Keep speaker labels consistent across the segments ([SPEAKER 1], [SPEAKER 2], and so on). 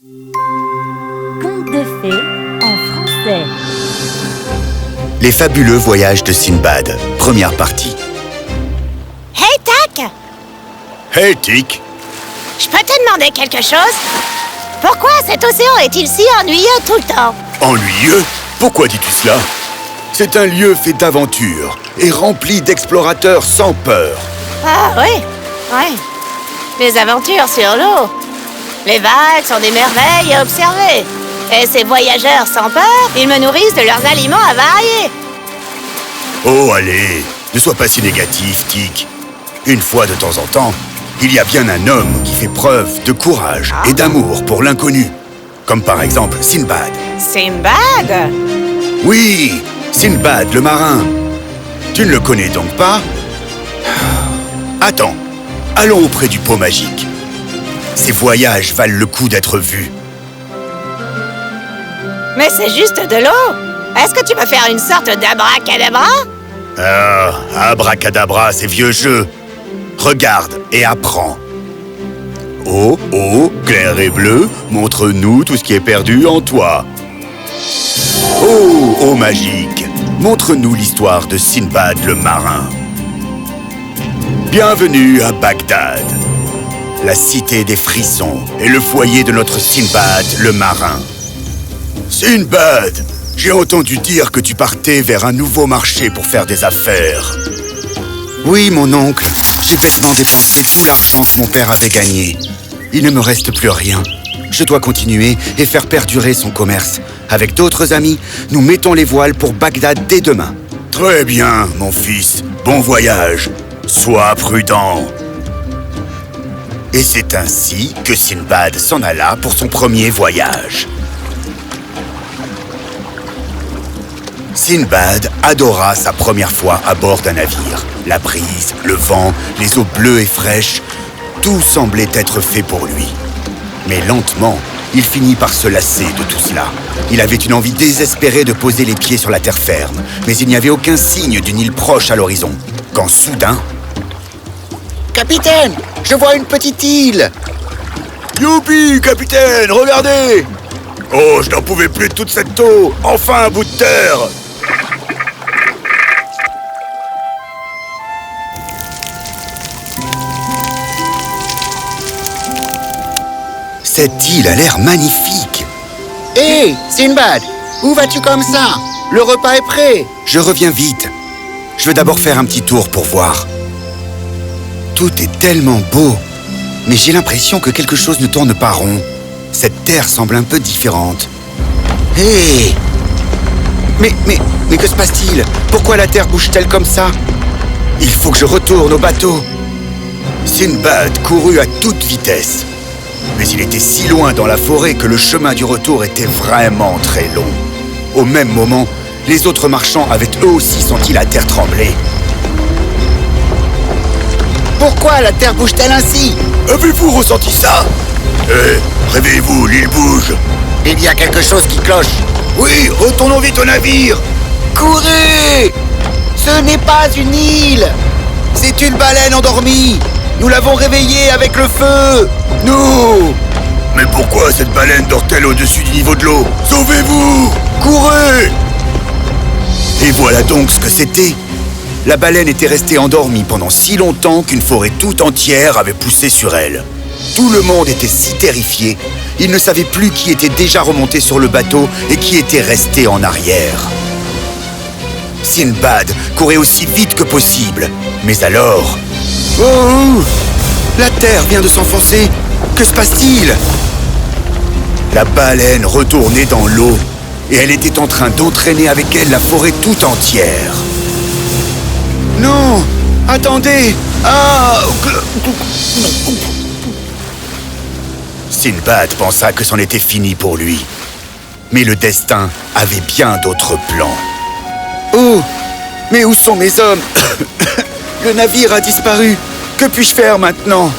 [SPEAKER 1] Contes de fées en français.
[SPEAKER 2] Les fabuleux voyages de Sinbad, première partie.
[SPEAKER 3] Hey Tac,
[SPEAKER 2] Hey Tic.
[SPEAKER 3] je peux te demander quelque chose? Pourquoi cet océan est-il si ennuyeux tout le temps?
[SPEAKER 2] Ennuyeux? Pourquoi dis-tu cela? C'est un lieu fait d'aventures et rempli d'explorateurs sans peur.
[SPEAKER 3] Ah oui. Les aventures sur l'eau. Les vagues sont des merveilles à observer. Et ces voyageurs sans peur, ils me nourrissent de leurs aliments avariés.
[SPEAKER 2] Oh allez, ne sois pas si négatif, Tic. Une fois de temps en temps, il y a bien un homme qui fait preuve de courage et d'amour pour l'inconnu. Comme par exemple Sinbad.
[SPEAKER 3] Sinbad?
[SPEAKER 2] Oui, Sinbad le marin. Tu ne le connais donc pas? Attends, allons auprès du pot magique. Ces voyages valent le coup d'être vus.
[SPEAKER 3] Mais c'est juste de l'eau. Est-ce que tu peux faire une sorte d'abracadabra?
[SPEAKER 2] Ah, abracadabra, ces vieux jeux. Regarde et apprends. Eau, clair et bleu, montre-nous tout ce qui est perdu en toi. Oh, eau magique, montre-nous l'histoire de Sinbad le marin. Bienvenue à Bagdad, la cité des frissons et le foyer de notre Sinbad le marin. Sinbad, j'ai entendu dire que tu partais vers un nouveau marché pour faire des affaires. Oui, mon oncle, j'ai bêtement dépensé tout l'argent que mon père avait gagné. Il ne me reste plus rien. Je dois continuer et faire perdurer son commerce. Avec d'autres amis, nous mettons les voiles pour Bagdad dès demain. Très bien, mon fils. Bon voyage. Sois prudent. Et c'est ainsi que Sinbad s'en alla pour son premier voyage. Sinbad adora sa première fois à bord d'un navire. La brise, le vent, les eaux bleues et fraîches, tout semblait être fait pour lui. Mais lentement, il finit par se lasser de tout cela. Il avait une envie désespérée de poser les pieds sur la terre ferme, mais il n'y avait aucun signe d'une île proche à l'horizon. Quand soudain... Capitaine, je vois une petite île! Youpi, capitaine, regardez! Oh, je n'en pouvais plus de toute cette eau! Enfin un bout de terre! Cette île a l'air magnifique!
[SPEAKER 4] Hé, Sinbad, où vas-tu comme ça? Le repas est prêt.
[SPEAKER 2] Je reviens vite. Je veux d'abord faire un petit tour pour voir. Tout est tellement beau, mais j'ai l'impression que quelque chose ne tourne pas rond. Cette terre semble un peu différente. Hé! Mais que se passe-t-il? Pourquoi la terre bouge-t-elle comme ça? Il faut que je retourne au bateau. Sinbad courut à toute vitesse. Mais il était si loin dans la forêt que le chemin du retour était vraiment très long. Au même moment, les autres marchands avaient eux aussi senti la terre trembler.
[SPEAKER 4] Pourquoi la terre bouge-t-elle ainsi?
[SPEAKER 2] Avez-vous ressenti ça? Réveillez-vous, l'île bouge.
[SPEAKER 4] Il y a quelque chose qui cloche.
[SPEAKER 2] Oui, retournons vite au navire.
[SPEAKER 4] Courez! Ce n'est pas une île.
[SPEAKER 2] C'est une baleine endormie. Nous l'avons réveillée avec le feu. Nous! Mais pourquoi cette baleine dort-elle au-dessus du niveau de l'eau? Sauvez-vous! Courez! Et voilà donc ce que c'était. La baleine était restée endormie pendant si longtemps qu'une forêt tout entière avait poussé sur elle. Tout le monde était si terrifié, il ne savait plus qui était déjà remonté sur le bateau et qui était resté en arrière. Sinbad courait aussi vite que possible, mais alors... Oh! La terre vient de s'enfoncer. Que se passe-t-il? La baleine retournait dans l'eau et elle était en train d'entraîner avec elle la forêt tout entière. Non! Attendez! Ah! Sinbad pensa que c'en était fini pour lui. Mais le destin avait bien d'autres plans. Oh! Mais où sont mes hommes? Le navire a disparu. Que puis-je faire maintenant?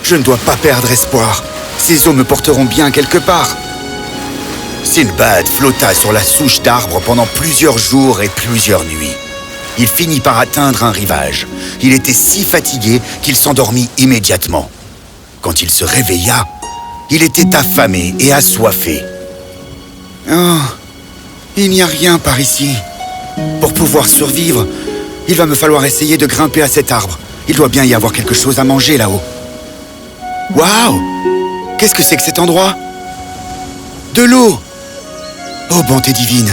[SPEAKER 2] Je ne dois pas perdre espoir. Ces eaux me porteront bien quelque part. Sinbad flotta sur la souche d'arbres pendant plusieurs jours et plusieurs nuits. Il finit par atteindre un rivage. Il était si fatigué qu'il s'endormit immédiatement. Quand il se réveilla, Il était affamé et assoiffé. Oh, il n'y a rien par ici. Pour pouvoir survivre, il va me falloir essayer de grimper à cet arbre. Il doit bien y avoir quelque chose à manger là-haut. Waouh! Qu'est-ce que c'est que cet endroit? De l'eau! Oh, bonté divine!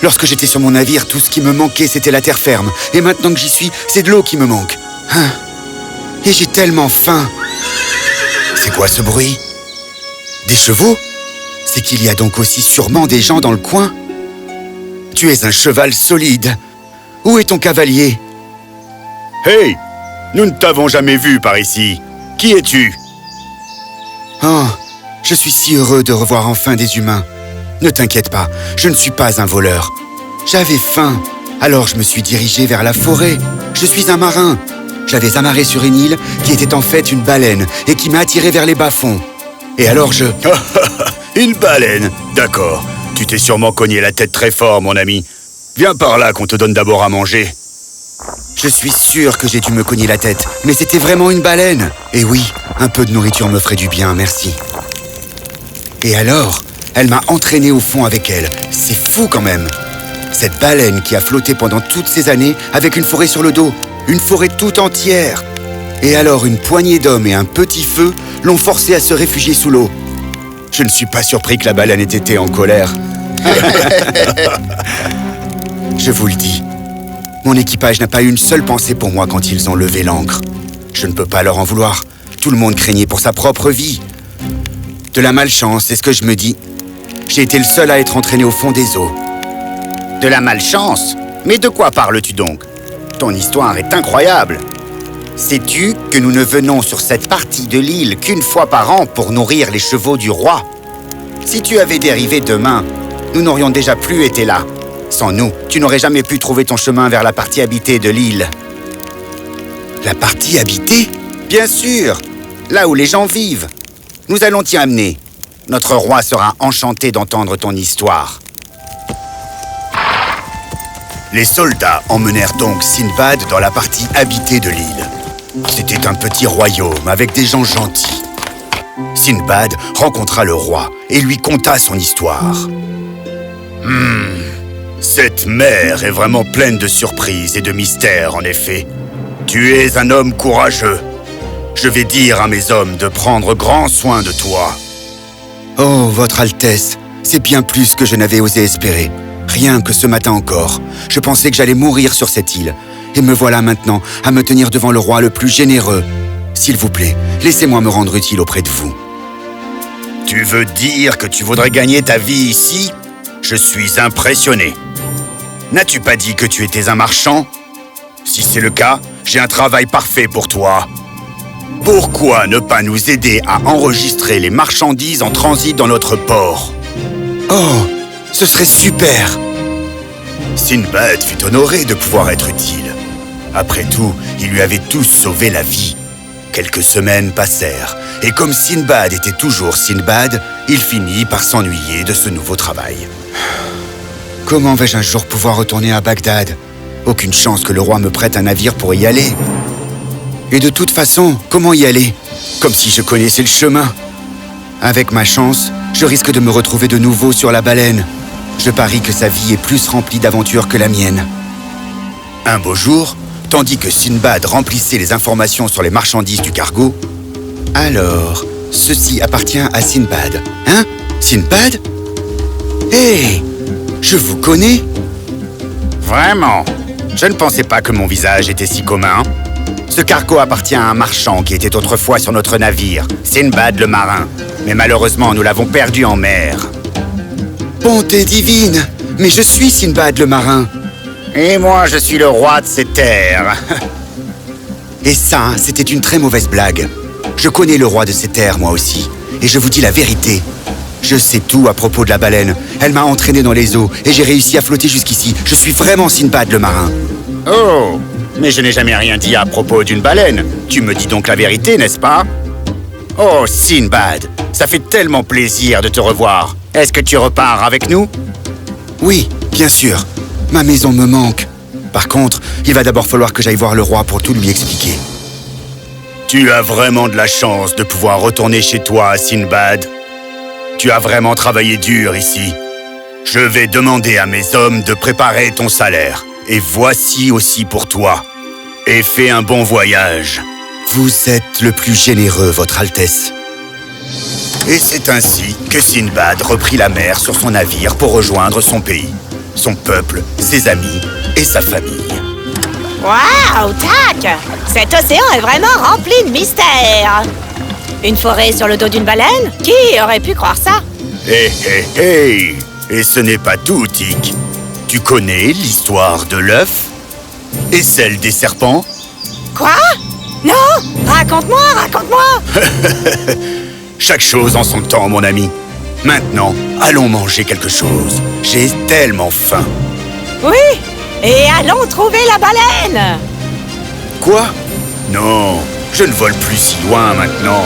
[SPEAKER 2] Lorsque j'étais sur mon navire, tout ce qui me manquait, c'était la terre ferme. Et maintenant que j'y suis, c'est de l'eau qui me manque. Hein? Et j'ai tellement faim. C'est quoi ce bruit? Des chevaux? C'est qu'il y a donc aussi sûrement des gens dans le coin. Tu es un cheval solide. Où est ton cavalier? Hey! Nous ne t'avons jamais vu par ici. Qui es-tu? Oh, je suis si heureux de revoir enfin des humains. Ne t'inquiète pas, je ne suis pas un voleur. J'avais faim, alors je me suis dirigé vers la forêt. Je suis un marin. J'avais amarré sur une île qui était en fait une baleine et qui m'a attiré vers les bas-fonds. Et alors je... Une baleine, d'accord. Tu t'es sûrement cogné la tête très fort, mon ami. Viens par là qu'on te donne d'abord à manger. Je suis sûr que j'ai dû me cogner la tête, mais c'était vraiment une baleine. Et oui, un peu de nourriture me ferait du bien, merci. Et alors, elle m'a entraîné au fond avec elle. C'est fou quand même. Cette baleine qui a flotté pendant toutes ces années avec une forêt sur le dos. Une forêt tout entière. Et alors, une poignée d'hommes et un petit feu l'ont forcée à se réfugier sous l'eau. Je ne suis pas surpris que la baleine ait été en colère. Je vous le dis, mon équipage n'a pas eu une seule pensée pour moi quand ils ont levé l'ancre. Je ne peux pas leur en vouloir. Tout le monde craignait pour sa propre vie. De la malchance, c'est ce que je me dis. J'ai été le seul à être entraîné au fond des eaux.
[SPEAKER 4] De la malchance? Mais de quoi parles-tu donc? Ton histoire est incroyable. Sais-tu que nous ne venons sur cette partie de l'île qu'une fois par an pour nourrir les chevaux du roi? Si tu avais dérivé demain, nous n'aurions déjà plus été là. Sans nous, tu n'aurais jamais pu trouver ton chemin vers la partie habitée de l'île.
[SPEAKER 2] La partie habitée?
[SPEAKER 4] Bien sûr, là où les gens vivent. Nous allons t'y amener. Notre roi sera enchanté d'entendre ton histoire.
[SPEAKER 2] Les soldats emmenèrent donc Sinbad dans la partie habitée de l'île. C'était un petit royaume avec des gens gentils. Sinbad rencontra le roi et lui conta son histoire. Cette mer est vraiment pleine de surprises et de mystères, en effet. Tu es un homme courageux. Je vais dire à mes hommes de prendre grand soin de toi. Oh, Votre Altesse, c'est bien plus que je n'avais osé espérer. Rien que ce matin encore, je pensais que j'allais mourir sur cette île. Et me voilà maintenant à me tenir devant le roi le plus généreux. S'il vous plaît, laissez-moi me rendre utile auprès de vous. Tu veux dire que tu voudrais gagner ta vie ici? Je suis impressionné. N'as-tu pas dit que tu étais un marchand? Si c'est le cas, j'ai un travail parfait pour toi. Pourquoi ne pas nous aider à enregistrer les marchandises en transit dans notre port? Oh, ce serait super! Sinbad fut honoré de pouvoir être utile. Après tout, il lui avait tous sauvé la vie. Quelques semaines passèrent, et comme Sinbad était toujours Sinbad, il finit par s'ennuyer de ce nouveau travail. Comment vais-je un jour pouvoir retourner à Bagdad? Aucune chance que le roi me prête un navire pour y aller. Et de toute façon, comment y aller? Comme si je connaissais le chemin. Avec ma chance, je risque de me retrouver de nouveau sur la baleine. Je parie que sa vie est plus remplie d'aventures que la mienne. Un beau jour, tandis que Sinbad remplissait les informations sur les marchandises du cargo, alors, ceci appartient à Sinbad. Hein? Sinbad? Hé! Je vous connais?
[SPEAKER 4] Vraiment? Je ne pensais pas que mon visage était si commun. Ce cargo appartient à un marchand qui était autrefois sur notre navire, Sinbad le marin. Mais malheureusement, nous l'avons perdu en mer.
[SPEAKER 2] Bonté divine! Mais je suis Sinbad le marin.
[SPEAKER 4] Et moi, je suis le roi de ces terres.
[SPEAKER 2] Et ça, c'était une très mauvaise blague. Je connais le roi de ces terres, moi aussi. Et je vous dis la vérité. Je sais tout à propos de la baleine. Elle m'a entraîné dans les eaux et j'ai réussi à flotter jusqu'ici. Je suis vraiment Sinbad le marin.
[SPEAKER 4] Oh! Mais je n'ai jamais rien dit à propos d'une baleine. Tu me dis donc la vérité, n'est-ce pas? Oh, Sinbad, ça fait tellement plaisir de te revoir. Est-ce que tu repars avec nous?
[SPEAKER 2] Oui, bien sûr. Ma maison me manque. Par contre, il va d'abord falloir que j'aille voir le roi pour tout lui expliquer. Tu as vraiment de la chance de pouvoir retourner chez toi, Sinbad. Tu as vraiment travaillé dur ici. Je vais demander à mes hommes de préparer ton salaire. Et voici aussi pour toi. Et fais un bon voyage. Vous êtes le plus généreux, Votre Altesse. Et c'est ainsi que Sinbad reprit la mer sur son navire pour rejoindre son pays, son peuple, ses amis et sa famille.
[SPEAKER 3] Waouh, tac! Cet océan est vraiment rempli de mystères. Une forêt sur le dos d'une baleine? Qui aurait pu croire ça?
[SPEAKER 2] Hé, hé, hé! Et ce n'est pas tout, Tic. Tu connais l'histoire de l'œuf? Et celle des serpents?
[SPEAKER 3] Quoi? Non! Raconte-moi, raconte-moi!
[SPEAKER 2] Chaque chose en son temps, mon ami. Maintenant, allons manger quelque chose. J'ai tellement faim.
[SPEAKER 3] Oui! Et allons trouver la baleine!
[SPEAKER 2] Quoi? Non, je ne vole plus si loin maintenant.